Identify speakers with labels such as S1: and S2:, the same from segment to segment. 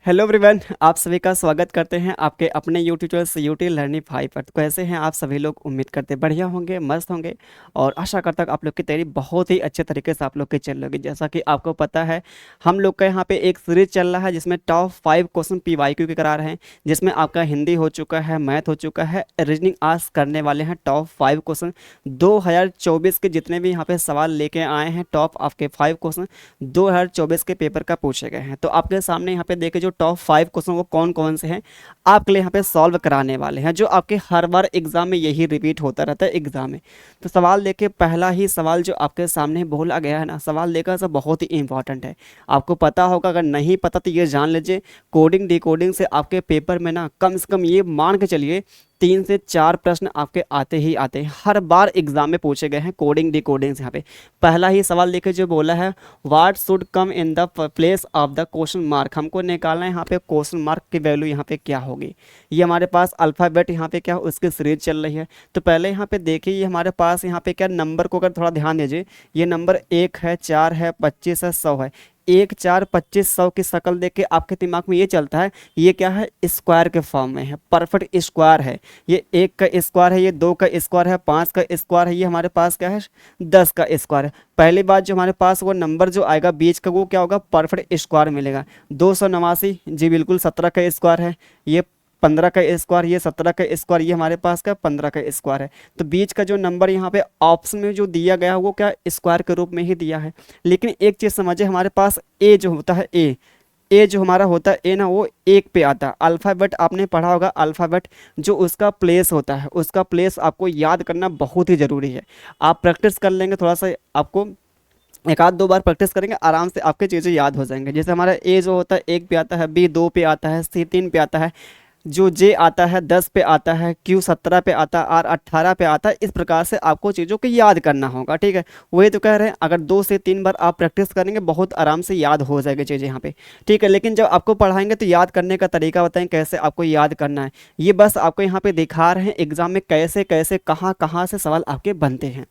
S1: Hello everyone, आप सभी का स्वागत करते हैं आपके अपने यूट्यूब चैनल सीयूटी लर्निंग 5 पर। तो कैसे हैं आप सभी लोग? उम्मीद करते बढ़िया होंगे, मस्त होंगे और आशा करता हूं आप लोग की तैयारी बहुत ही अच्छे तरीके से आप लोग की चल रही होगी। जैसा कि आपको पता है, हम लोग का यहाँ पे एक सीरीज चल रहा है जिसमें टॉप 5 क्वेश्चन पीवाईक्यू के करा रहे हैं, जिसमें आपका हिंदी हो चुका है, मैथ हो चुका है, रीजनिंग आज करने वाले हैं टॉप 5 क्वेश्चन। 2024 के जितने भी यहाँ पे सवाल लेके आए हैं, टॉप आपके 5 क्वेश्चन 2024 के पेपर का पूछे गए हैं। तो आपके सामने यहाँ पे देखे जो टॉप 5 क्वेश्चन वो कौन कौन से हैं, आपके लिए यहाँ पे सॉल्व कराने वाले हैं, जो आपके हर बार एग्जाम में यही रिपीट होता रहता है एग्जाम में। तो सवाल देखे, पहला ही सवाल जो आपके सामने बोला गया है ना, सवाल देखा सब बहुत ही इंपॉर्टेंट है। आपको पता होगा, अगर नहीं पता तो ये जान लीजिए, कोडिंग डिकोडिंग से आपके पेपर में ना कम से कम ये मान के चलिए 3 से 4 प्रश्न आपके आते ही आते हैं। हर बार एग्जाम में पूछे गए हैं कोडिंग डिकोडिंग से। यहाँ पे पहला ही सवाल देखिए जो बोला है, what should come in the place of the question mark. हमको निकालना है यहाँ पे क्वेश्चन मार्क की वैल्यू यहाँ पे क्या होगी। ये हमारे पास अल्फ़ाबेट यहाँ पे क्या उसकी सीरीज चल रही है। तो पहले यहाँ पे देखिए, ये हमारे पास यहाँ पे क्या नंबर को अगर थोड़ा ध्यान दीजिए, ये नंबर 1 है, 4 है, 25 है, 100 है। 1, 4, 25, 100 की शक्ल देख के आपके दिमाग में ये चलता है ये क्या है, स्क्वायर के फॉर्म में है, परफेक्ट स्क्वायर है। ये 1 का स्क्वायर है, ये 2 का स्क्वायर है, 5 का स्क्वायर है, ये हमारे पास क्या है 10 का स्क्वायर है। पहली बात जो हमारे पास वो नंबर जो आएगा बीच का वो क्या होगा, परफेक्ट स्क्वायर मिलेगा। 289 जी बिल्कुल 17 का स्क्वायर है। ये 15 का स्क्वायर, ये 17 का स्क्वायर, ये हमारे पास क्या 15 का स्क्वायर है। तो बीच का जो नंबर यहाँ पे ऑप्शन में जो दिया गया है वो क्या स्क्वायर के रूप में ही दिया है। लेकिन एक चीज़ समझे, हमारे पास ए जो होता है, ए जो हमारा होता है ए ना, वो 1 पे आता है। अल्फ़ाबेट आपने पढ़ा होगा, अल्फ़ाबेट जो उसका प्लेस होता है, उसका प्लेस आपको याद करना बहुत ही ज़रूरी है। आप प्रैक्टिस कर लेंगे, थोड़ा सा आपको एक आध दो बार प्रैक्टिस करेंगे, आराम से आपके चीज़ें याद हो जाएंगे। जैसे हमारा ए जो होता है 1 पे आता है, बी 2 पे आता है, सी 3 पे आता है, जो जे आता है 10 पे आता है, क्यू 17 पे आता है, आर 18 पे आता है। इस प्रकार से आपको चीज़ों को याद करना होगा, ठीक है। वही तो कह रहे हैं, अगर 2 से 3 बार आप प्रैक्टिस करेंगे बहुत आराम से याद हो जाएगी चीज़ें यहाँ पे, ठीक है। लेकिन जब आपको पढ़ाएंगे तो याद करने का तरीका बताएं कैसे आपको याद करना है। ये बस आपको यहाँ पे दिखा रहे हैं एग्जाम में कैसे कैसे कहाँ कहाँ से सवाल आपके बनते हैं।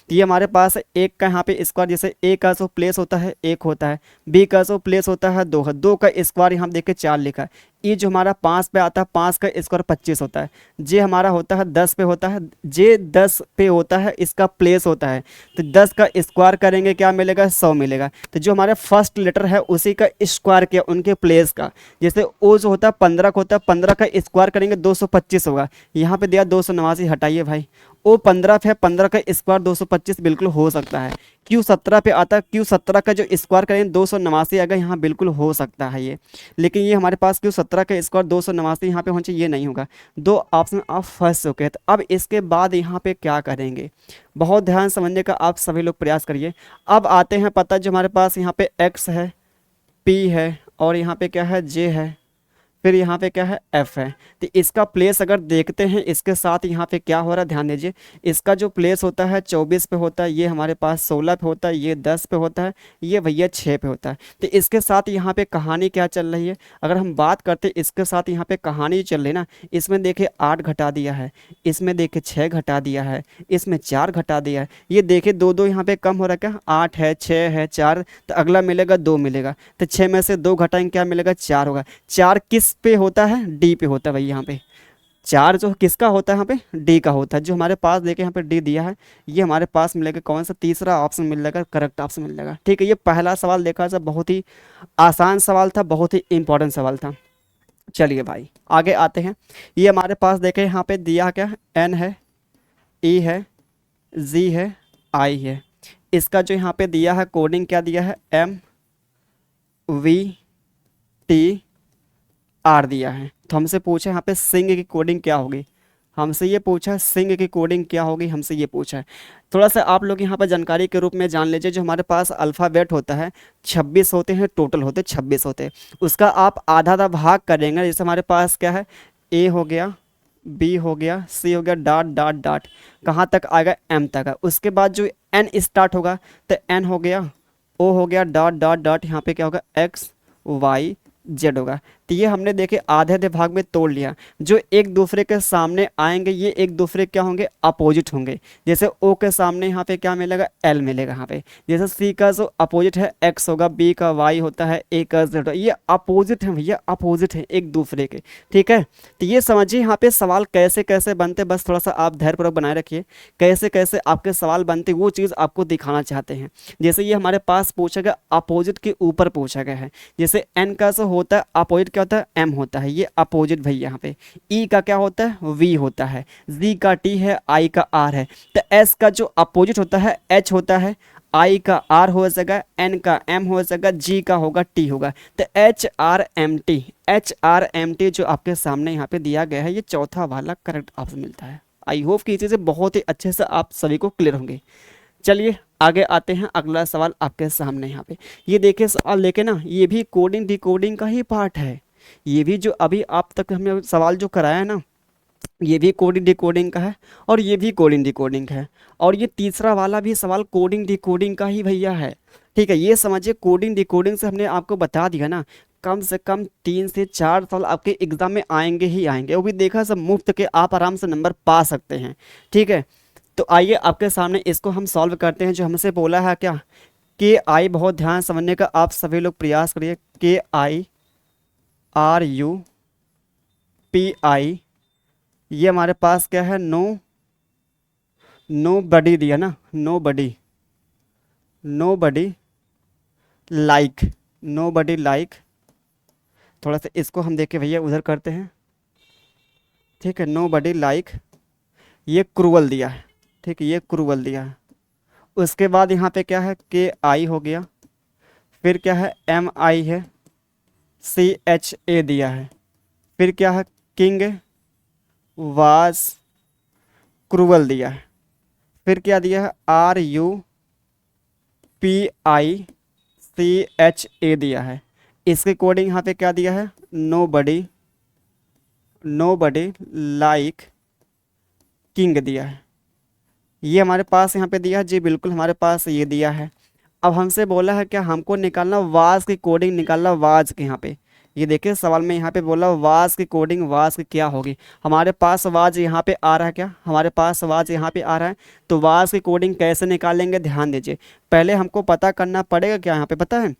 S1: तो ये हमारे पास एक का यहाँ पे स्क्वायर, जैसे ए का जो प्लेस होता है 1 होता है, बी का जो प्लेस होता है 2 है, 2 का स्क्वायर यहाँ देखे 4 लिखा है। ई जो हमारा 5 पे आता है, 5 का स्क्वायर 25 होता है। जे हमारा होता है 10 पे होता है, जे 10 पे होता है, इसका प्लेस होता है। तो 10 का स्क्वायर करेंगे क्या मिलेगा, 100 मिलेगा। तो जो हमारे फर्स्ट लेटर है उसी का स्क्वायर किया उनके प्लेस का। जैसे ओ जो होता है 15 का होता है, 15 का स्क्वायर करेंगे 225 होगा। यहाँ पे दिया 289, हटाइए भाई, ओ 15 पे है, 15 का स्क्वायर 225 बिल्कुल हो सकता है। क्यू 17 पे आता है, क्यू 17 का जो स्क्वायर करेंगे 289 आएगा, यहाँ बिल्कुल हो सकता है ये। लेकिन ये हमारे पास क्यू 17 का स्क्वायर 289 यहाँ पे होना चाहिए, ये नहीं होगा। दो ऑप्शन आप फंस चुके हैं। तो अब इसके बाद यहाँ पे क्या करेंगे, बहुत ध्यान समझने का आप सभी लोग प्रयास करिए। अब आते हैं, पता जो हमारे पास यहाँ पे एक्स है, पी है और यहाँ पे क्या है जे है, फिर यहाँ पे क्या है एफ है। तो इसका प्लेस अगर देखते हैं, इसके साथ यहाँ पे क्या हो रहा है ध्यान दीजिए। इसका जो प्लेस होता है 24 पे होता है, ये हमारे पास 16 पे होता है, ये 10 पे होता है, ये भैया 6 पे होता है। तो इसके साथ यहाँ पे कहानी क्या चल रही है, अगर हम बात करते हैं इसके साथ यहाँ पे कहानी चल रही है ना, इसमें देखिए 8 घटा दिया है, इसमें देखिए 6 घटा दिया है, इसमें 4 घटा दिया है। ये देखिए 2 2 यहाँ पे कम हो रहा है, क्या 8 है, 6 है, 4, तो अगला मिलेगा 2 मिलेगा। तो 6 में से 2 घटाएंगे क्या मिलेगा, 4 होगा। 4 किस पे होता है, डी पे होता है भाई। यहाँ पे 4 जो किसका होता है, यहाँ पे डी का होता है। जो हमारे पास देखिए यहाँ पे डी दिया है, ये हमारे पास मिलेगा कौन सा, तीसरा ऑप्शन मिल जाएगा, करेक्ट ऑप्शन मिल जाएगा, ठीक है। ये पहला सवाल देखा था, बहुत ही आसान सवाल था, बहुत ही इंपॉर्टेंट सवाल था। चलिए भाई आगे आते हैं। ये हमारे पास देखे यहाँ पे दिया क्या, एन है, ई है, जी है, आई है। इसका जो यहाँ पे दिया है कोडिंग क्या दिया है, एम वी टी आर दिया है। तो हमसे पूछा यहाँ पे सिंग की कोडिंग क्या होगी, हमसे ये पूछा सिंग की कोडिंग क्या होगी, हमसे ये पूछा है। थोड़ा सा आप लोग यहाँ पर जानकारी के रूप में जान लीजिए, जो हमारे पास अल्फ़ाबेट होता है 26 होते हैं, टोटल होते 26 होते हैं। उसका आप आधा आधा भाग करेंगे। जैसे हमारे पास क्या है, ए हो गया, बी हो गया, सी हो गया, डॉट डॉट डॉट, कहाँ तक आएगा, एम तक है। उसके बाद जो एन स्टार्ट होगा तो एन हो गया, ओ हो गया, डॉट डॉट डॉट, यहाँ पे क्या होगा, एक्स वाई जेड होगा। तो ये हमने देखे आधे आधे भाग में तोड़ लिया। जो एक दूसरे के सामने आएंगे ये एक दूसरे क्या होंगे, अपोजिट होंगे। जैसे ओ के सामने यहाँ पे क्या मिलेगा, एल मिलेगा यहाँ पे। जैसे सी का जो अपोजिट है एक्स होगा, बी का वाई होता है, ए का जेड, ये अपोजिट है भैया, अपोजिट है एक दूसरे के। ठीक है, तो ये समझिए यहाँ पे सवाल कैसे कैसे बनते, बस थोड़ा सा आप धैर्यपूर्वक बनाए रखिए। कैसे कैसे आपके सवाल बनते वो चीज़ आपको दिखाना चाहते हैं। जैसे ये हमारे पास पूछा गया अपोजिट के ऊपर पूछा गया है। जैसे एन का जो होता है अपोजिट क्या होता है, एम होता है, ये अपोजिट भैया यहाँ पे। ई का क्या होता है, वी होता है। जी का टी है, आई का आर है। तो एस का जो अपोजिट होता है एच होता है, आई का आर हो जाएगा, एन का एम हो जाएगा, जी का होगा टी होगा। तो H R M T, H R M T जो आपके सामने यहाँ पे दिया गया है, ये चौथा वाला करेक्ट ऑप्शन मिलता है। आई होप कि ये चीज़ें बहुत ही अच्छे से आप सभी को क्लियर होंगे। चलिए आगे आते हैं, अगला सवाल आपके सामने यहाँ पे। ये देखिए सवाल लेके ना, ये भी कोडिंग डिकोडिंग का ही पार्ट है। ये भी जो अभी आप तक हमने सवाल जो कराया है ना, ये भी कोडिंग डिकोडिंग का है और ये भी कोडिंग डिकोडिंग है। और ये तीसरा वाला भी सवाल कोडिंग डिकोडिंग का ही भैया है। ठीक है, ये समझिए कोडिंग डिकोडिंग से हमने आपको बता दिया ना, कम से कम 3 से 4 सवाल आपके एग्जाम में आएंगे ही आएंगे। वो भी देखा सब मुफ्त के, आप आराम से नंबर पा सकते हैं। ठीक है, तो आइए आपके सामने इसको हम सॉल्व करते हैं। जो हमसे बोला है क्या, के आई, बहुत ध्यान समझने का आप सभी लोग प्रयास करिए। के आई आर यू पी आई, ये हमारे पास क्या है, नो बडी दिया ना, नो बडी, नो बडी लाइक, नो बडी लाइक। थोड़ा सा इसको हम देखे भैया उधर करते हैं। ठीक है, नो बडी लाइक, ये क्रूवल दिया है। ठीक है, ये क्रूवल दिया है। उसके बाद यहाँ पे क्या है, के आई हो गया, फिर क्या है, एम आई है, सी एच ए दिया है, फिर क्या है, किंग वाज क्रूवल दिया है, फिर क्या दिया है, R U P I C H A दिया है। इसके कोडिंग यहाँ पे क्या दिया है, नो बडी लाइक किंग दिया है। ये हमारे पास यहाँ पे दिया है जी, बिल्कुल हमारे पास ये दिया है। अब हमसे बोला है क्या, हमको निकालना वाज की कोडिंग, निकालना वाज के। यहाँ पे ये देखिए सवाल में यहाँ पे बोला वाज की कोडिंग, वाज की क्या होगी। हमारे पास वाज यहाँ पे आ रहा है, क्या हमारे पास वाज यहाँ पे आ रहा है, तो वाज की कोडिंग कैसे निकालेंगे, ध्यान दीजिए। पहले हमको पता करना पड़ेगा क्या, यहाँ पे पता है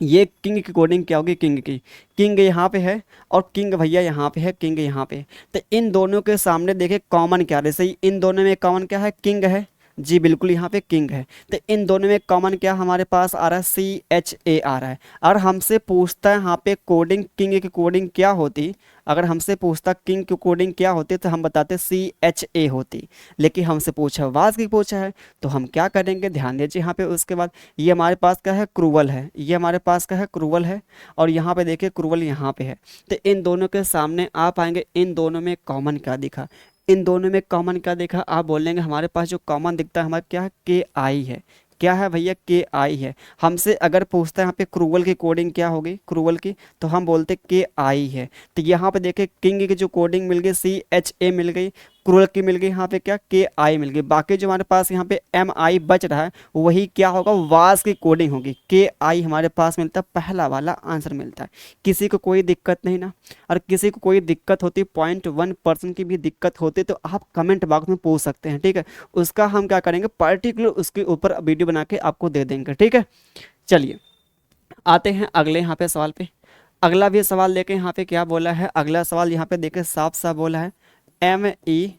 S1: ये किंग की कोडिंग क्या होगी, किंग की। किंग यहाँ पे है और किंग भैया यहाँ पे है, किंग यहाँ पे। तो इन दोनों के सामने देखिए कॉमन क्या है, जैसे इन दोनों में कॉमन क्या है, किंग है जी, बिल्कुल यहाँ पे किंग है। तो इन दोनों में कॉमन क्या हमारे पास आ रहा है, सी एच ए आ रहा है। और हमसे पूछता है यहाँ पे कोडिंग, किंग की कोडिंग क्या होती। अगर हमसे पूछता किंग की कोडिंग क्या होती तो हम बताते सी एच ए होती। लेकिन हमसे पूछा वाज की पूछा है, तो हम क्या करेंगे, ध्यान दीजिए यहाँ पे। उसके बाद ये हमारे पास क्या है, क्रूवल है, ये हमारे पास क्या है, क्रूवल है। और यहाँ पे देखिए क्रूवल यहाँ पे है। तो इन दोनों के सामने आप आएंगे, इन दोनों में कॉमन क्या दिखा, इन दोनों में कॉमन क्या देखा, आप बोलेंगे हमारे पास जो कॉमन दिखता है हमारा क्या है, के आई है। क्या है भैया, के आई है। हमसे अगर पूछता है यहाँ पे क्रूवल की कोडिंग क्या होगी, क्रूवल की, तो हम बोलते के आई है। तो यहाँ पे देखिए किंग की जो कोडिंग मिल गई सी एच ए मिल गई, क्रूवल की मिल गई यहाँ पे क्या, के आई मिल गई। बाकी जो हमारे पास यहाँ पे एम आई बच रहा है वही क्या होगा, वाज की कोडिंग होगी। के आई हमारे पास मिलता है, पहला वाला आंसर मिलता है। किसी को कोई दिक्कत नहीं ना। और किसी को कोई दिक्कत होती, 0.1% की भी दिक्कत होती तो आप कमेंट बॉक्स में पूछ सकते हैं। ठीक है, उसका हम क्या करेंगे, पर्टिकुलर उसके ऊपर वीडियो बना के आपको दे देंगे। ठीक है, चलिए आते हैं अगले यहाँ पे सवाल पे। अगला भी सवाल लेके यहाँ पे क्या बोला है, अगला सवाल यहाँ पे देखे साफ साफ बोला है, MERCURY।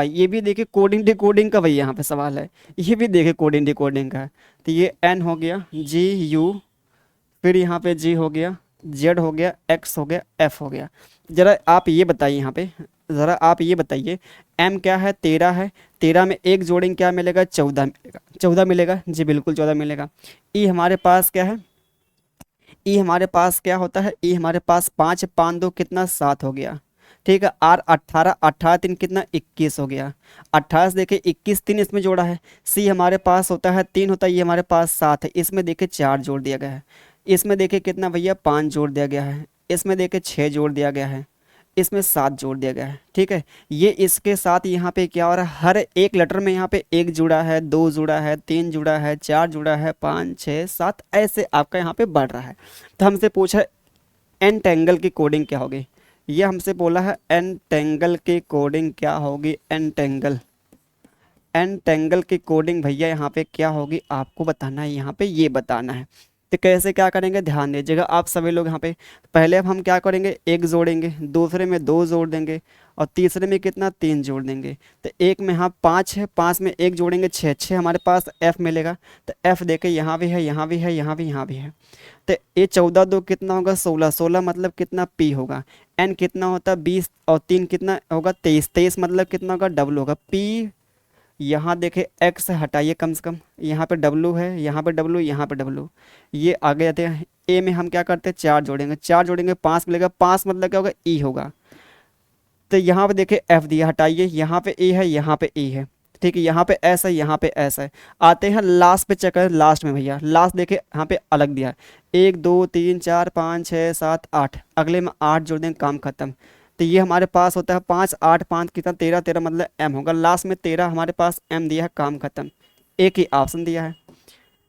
S1: ये भी देखिए कोडिंग डिकोडिंग का भाई यहाँ पे सवाल है, ये भी देखिए कोडिंग डिकोडिंग का है। तो ये N हो गया, GU, फिर यहाँ पे G हो गया, Z हो गया, X हो गया, F हो गया। ज़रा आप ये बताइए यहाँ पे, ज़रा आप ये बताइए, M क्या है, 13 है, 13 में एक जोड़ेंगे क्या मिलेगा, 14 मिलेगा, 14 मिलेगा जी, बिल्कुल 14 मिलेगा। E हमारे पास क्या है, ई हमारे पास क्या होता है, ई हमारे पास 5 5 2 कितना, 7 हो गया। ठीक है, आर 18, 18 3 कितना, 21 हो गया। 28 देखिए 21 3 इसमें जोड़ा है। सी हमारे पास होता है 3 होता है, ये हमारे पास 7 है, इसमें देखिए 4 जोड़ दिया गया है। इसमें देखिए कितना भैया, 5 जोड़ दिया गया है। इसमें देखिए 6 जोड़ दिया गया है। इसमें 7 जोड़ दिया गया है। ठीक है, ये इसके साथ यहाँ पे क्या हो रहा है, हर एक लेटर में यहाँ पे 1 जुड़ा है, 2 जुड़ा है, 3 जुड़ा है, 4 जुड़ा है, 5 6 7, ऐसे आपका यहाँ पे बढ़ रहा है। तो हमसे पूछा है एंटेंगल की कोडिंग क्या होगी। ये हमसे बोला है एंटेंगल की कोडिंग क्या होगी। एंटेंगल, एंटेंगल की कोडिंग भैया यहाँ पे क्या होगी आपको बताना है, यहाँ पे ये बताना है। तो कैसे क्या करेंगे ध्यान दीजिएगा आप सभी लोग यहाँ पे। पहले अब हम क्या करेंगे, 1 जोड़ेंगे, दूसरे में 2 जोड़ देंगे, और तीसरे में कितना 3 जोड़ देंगे। तो एक में यहाँ 5 है, 5 में 1 जोड़ेंगे 6, 6 हमारे पास f मिलेगा। तो f देखे यहाँ भी है, यहाँ भी है, यहाँ भी, यहाँ भी है। तो ये 14 2 कितना होगा 16, 16 मतलब कितना p होगा। n कितना होता है 20, और 3 कितना होगा 23, 23 मतलब कितना होगा डबल होगा p। यहाँ देखे x हटाइए कम से कम, यहाँ पे w है, यहाँ पे w, यहाँ पे w, ये आगे जाते हैं। a में हम क्या करते हैं 4 जोड़ेंगे, 4 जोड़ेंगे 5 मिलेगा, 5 मतलब क्या होगा e होगा। तो यहाँ पे देखे f दिया, हटाइए, यहाँ पे a है, यहाँ पे e है। ठीक है, यहाँ पे s है, यहाँ पे s है। आते हैं लास्ट पे, चेक करें लास्ट में भैया, लास्ट देखे यहाँ पे अलग दिया है, 1 2 3 4 5 6 7 8, अगले में 8 जोड़ देंगे, काम खत्म। तो ये हमारे पास होता है 5 8 5 कितना 13, 13 मतलब m होगा, लास्ट में 13 हमारे पास m दिया है, काम खत्म। एक ही ऑप्शन दिया है।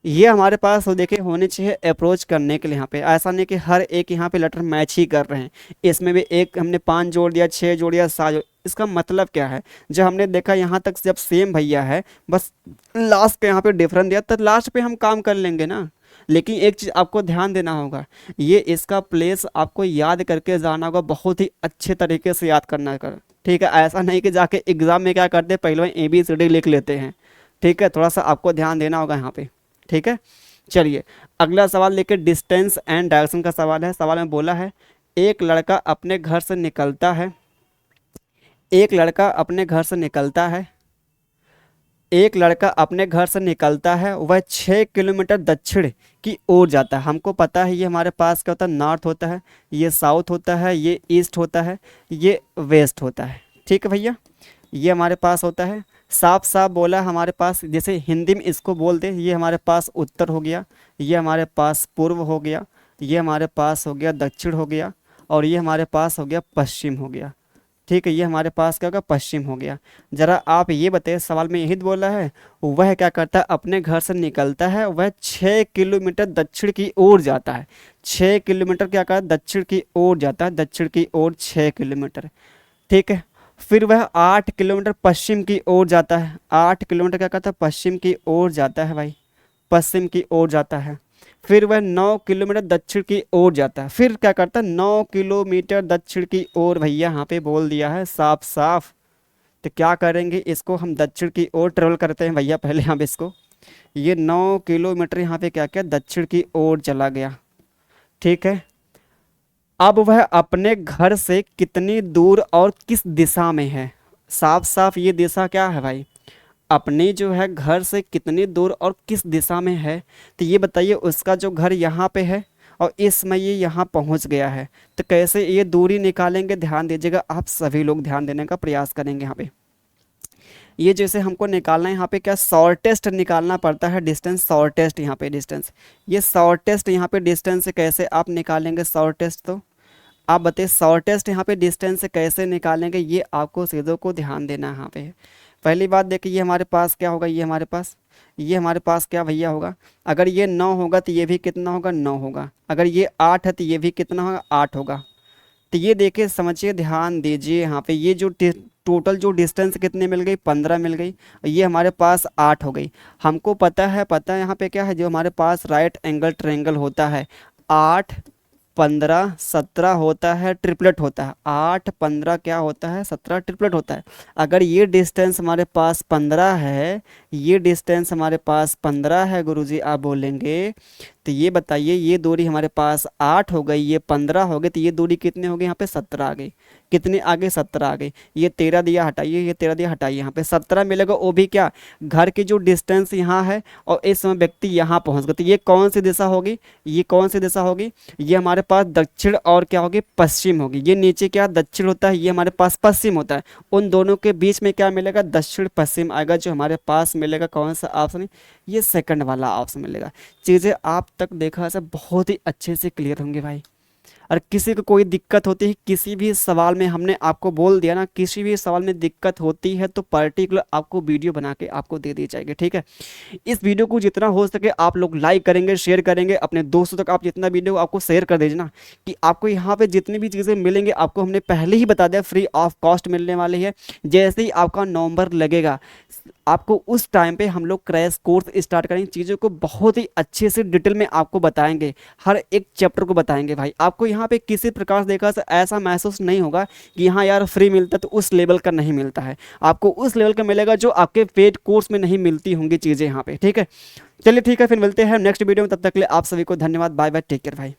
S1: ये हमारे पास हो देखिए होने चाहिए अप्रोच करने के लिए। यहाँ पे ऐसा नहीं कि हर एक यहाँ पे लेटर मैच ही कर रहे हैं। इसमें भी एक हमने 5 जोड़ दिया, 6 जोड़ दिया, 7 जोड़, इसका मतलब क्या है, जब हमने देखा यहाँ तक जब सेम भैया है, बस लास्ट पे यहाँ पे डिफरेंस दिया, तो लास्ट पे हम काम कर लेंगे ना। लेकिन एक चीज़ आपको ध्यान देना होगा, ये इसका प्लेस आपको याद करके जाना होगा, बहुत ही अच्छे तरीके से याद करना कर। ठीक है, ऐसा नहीं कि जाके एग्जाम में क्या करते हैं पहले ABCD लिख लेते हैं। ठीक है, थोड़ा सा आपको ध्यान देना होगा यहाँ पे। ठीक है, चलिए अगला सवाल लेके डिस्टेंस एंड डायरेक्शन का सवाल है। सवाल में बोला है एक लड़का अपने घर से निकलता है, एक लड़का अपने घर से निकलता है, एक लड़का अपने घर से निकलता है, वह 6 किलोमीटर दक्षिण की ओर जाता है। हमको पता है ये हमारे पास क्या होता है, नॉर्थ होता है, ये साउथ होता है, ये ईस्ट होता है, ये वेस्ट होता है। ठीक है भैया, ये हमारे पास होता है। साफ साफ बोला हमारे पास, जैसे हिंदी में इसको बोलते हैं, ये हमारे पास उत्तर हो गया, ये हमारे पास पूर्व हो गया, ये हमारे पास हो गया दक्षिण हो गया, और ये हमारे पास हो गया पश्चिम हो गया। ठीक है, ये हमारे पास क्या होगा पश्चिम हो गया। जरा आप ये बताइए, सवाल में यही तो बोला है, वह क्या करता है अपने घर से निकलता है, वह 6 किलोमीटर दक्षिण की ओर जाता है। 6 किलोमीटर क्या करता है दक्षिण की ओर जाता है, दक्षिण की ओर 6 किलोमीटर। ठीक है, फिर वह 8 किलोमीटर पश्चिम की ओर जाता है। 8 किलोमीटर क्या करता है पश्चिम की ओर जाता है भाई, पश्चिम की ओर जाता है। फिर वह 9 किलोमीटर दक्षिण की ओर जाता है। फिर क्या करता है 9 किलोमीटर दक्षिण की ओर, भैया यहाँ पे बोल दिया है साफ साफ। तो क्या करेंगे, इसको हम दक्षिण की ओर ट्रेवल करते हैं भैया। पहले हम इसको, ये 9 किलोमीटर यहाँ पे क्या क्या दक्षिण की ओर चला गया। ठीक है, अब वह अपने घर से कितनी दूर और किस दिशा में है। साफ साफ ये दिशा क्या है भाई, अपनी जो है घर से कितनी दूर और किस दिशा में है। तो ये बताइए, उसका जो घर यहाँ पे है और इस समय ये यहाँ पहुँच गया है, तो कैसे ये दूरी निकालेंगे, ध्यान दीजिएगा आप सभी लोग, ध्यान देने का प्रयास करेंगे यहाँ पे। ये जैसे हमको निकालना है यहाँ पे क्या शॉर्टेस्ट निकालना पड़ता है डिस्टेंस, शॉर्टेस्ट यहाँ पे डिस्टेंस, ये शॉर्टेस्ट यहाँ पे डिस्टेंस से कैसे आप निकालेंगे शॉर्टेस्ट। तो आप बताइए शॉर्टेस्ट यहाँ पे डिस्टेंस से कैसे निकालेंगे, ये आपको चीज़ों को ध्यान देना है यहाँ पे। पहली बात देखिए, ये हमारे पास क्या होगा, ये हमारे पास क्या भैया होगा, अगर ये 9 होगा तो ये भी कितना होगा 9 होगा, अगर ये 8 है तो ये भी कितना होगा 8 होगा। तो ये देखिए समझिए ध्यान दीजिए यहाँ पे, ये जो टोटल जो डिस्टेंस कितने मिल गई 15 मिल गई, और ये हमारे पास 8 हो गई। हमको पता है यहाँ पे क्या है, जो हमारे पास राइट एंगल ट्रायंगल होता है 8 15 17 होता है, ट्रिपलेट होता है। 8 15 क्या होता है 17 ट्रिपलेट होता है। अगर ये डिस्टेंस हमारे पास 15 है, ये डिस्टेंस हमारे पास 15 है गुरुजी, आप बोलेंगे तो ये बताइए, ये दूरी हमारे पास 8 हो गई, ये 15 हो गई, तो ये दूरी कितनी हो गई यहाँ पे 17 आ गई। कितनी आ गई 17 आ गई। ये 13 दिया हटाइए, ये 13 दिया हटाइए, यहाँ पे 17 मिलेगा। वो भी क्या, घर की जो डिस्टेंस यहाँ है और इस समय व्यक्ति यहाँ पहुँच गया, तो ये कौन सी दिशा होगी, ये कौन सी दिशा होगी, ये हमारे पास दक्षिण और क्या होगी पश्चिम होगी। ये नीचे क्या दक्षिण होता है, ये हमारे पास पश्चिम होता है। उन दोनों के बीच में क्या मिलेगा दक्षिण पश्चिम आएगा, जो हमारे पास मिलेगा कौन सा ऑप्शन, ये सेकंड वाला ऑप्शन मिलेगा। चीज़ें आप तक देखा से बहुत ही अच्छे से क्लियर होंगे भाई। और किसी को कोई दिक्कत होती है किसी भी सवाल में, हमने आपको बोल दिया ना, किसी भी सवाल में दिक्कत होती है तो पर्टिकुलर आपको वीडियो बना के आपको दे दी जाएगी, ठीक है। इस वीडियो को जितना हो सके आप लोग लाइक करेंगे, शेयर करेंगे, अपने दोस्तों तक आप जितना वीडियो आपको शेयर कर दीजिए ना, कि आपको यहाँ पे जितनी भी चीज़ें मिलेंगे आपको हमने पहले ही बता दिया फ्री ऑफ कॉस्ट मिलने वाली है। जैसे ही आपका नवंबर लगेगा आपको उस टाइम पे हम लोग क्रैश कोर्स स्टार्ट करेंगे, चीज़ों को बहुत ही अच्छे से डिटेल में आपको बताएंगे, हर एक चैप्टर को बताएंगे भाई। आपको यहाँ पे किसी प्रकार से देखा ऐसा महसूस नहीं होगा कि यहाँ यार फ्री मिलता है तो उस लेवल का नहीं मिलता है, आपको उस लेवल का मिलेगा जो आपके पेड कोर्स में नहीं मिलती होंगी चीज़ें यहाँ पे, ठीक है। चलिए ठीक है, फिर मिलते हैं नेक्स्ट वीडियो में, तब तक के लिए आप सभी को धन्यवाद, बाय बाय, टेक केयर भाई।